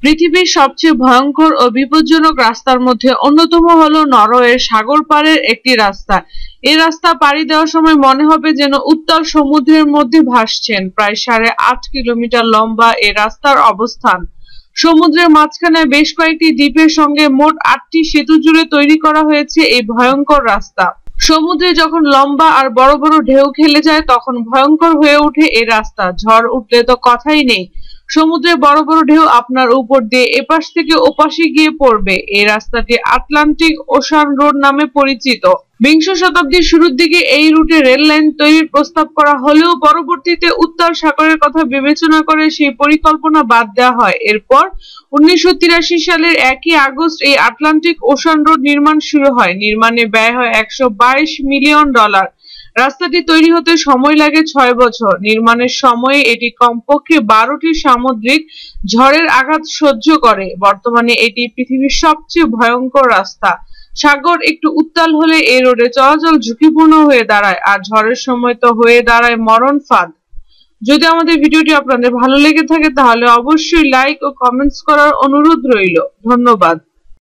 পৃথিবীর সবচেয়ে ভয়ঙ্কর ও বিপজ্জনক রাস্তার মধ্যে অন্যতম হলো নরওয়ের সাগর পাড়ের একটি রাস্তা। এই রাস্তা পাড়ি দেওয়ার সময় মনে হবে যেন উত্তাল সমুদ্রের মধ্যে ভাসছেন। প্রায় 8.5 কিলোমিটার লম্বা এই রাস্তার অবস্থান সমুদ্রের মাঝখানে বেশ কয়েকটি দ্বীপের সঙ্গে মোট 8টি সেতু জুড়ে তৈরি করা হয়েছে এই ভয়ঙ্কর রাস্তা। সমুদ্রে যখন লম্বা আর বড় বড় ঢেউ খেলে যায় তখন ভয়ঙ্কর হয়ে ওঠে এই রাস্তা। ঝড় উঠলে তো কথাই নেই, সমুদ্রে বড় বড় ঢেউ আপনার উপর দিয়ে এপাশ থেকে ওপাশে গিয়ে পড়বে। এই রাস্তাটি আটলান্টিক ওশান রোড নামে পরিচিত। বিংশ শতাব্দীর শুরুর দিকে এই রুটে রেল লাইন তৈরির প্রস্তাব করা হলেও পরবর্তীতে উত্তাল সাগরের কথা বিবেচনা করে সেই পরিকল্পনা বাদ দেওয়া হয়। এরপর 1983 সালের 1 আগস্ট এই আটলান্টিক ওশান রোড নির্মাণ শুরু হয়। নির্মাণে ব্যয় হয় $122 মিলিয়ন। রাস্তাটি তৈরি হতে সময় লাগে 6 বছর। নির্মাণের সময়ে এটি কমপক্ষে 12টি সামুদ্রিক ঝড়ের আঘাত সহ্য করে। বর্তমানে এটি পৃথিবীর সবচেয়ে ভয়ঙ্কর রাস্তা। সাগর একটু উত্তাল হলে এই রোডে চলাচল ঝুঁকিপূর্ণ হয়ে দাঁড়ায়, আর ঝড়ের সময় তো হয়ে দাঁড়ায় মরণ ফাঁদ। যদি আমাদের ভিডিওটি আপনাদের ভালো লেগে থাকে তাহলে অবশ্যই লাইক ও কমেন্টস করার অনুরোধ রইল। ধন্যবাদ।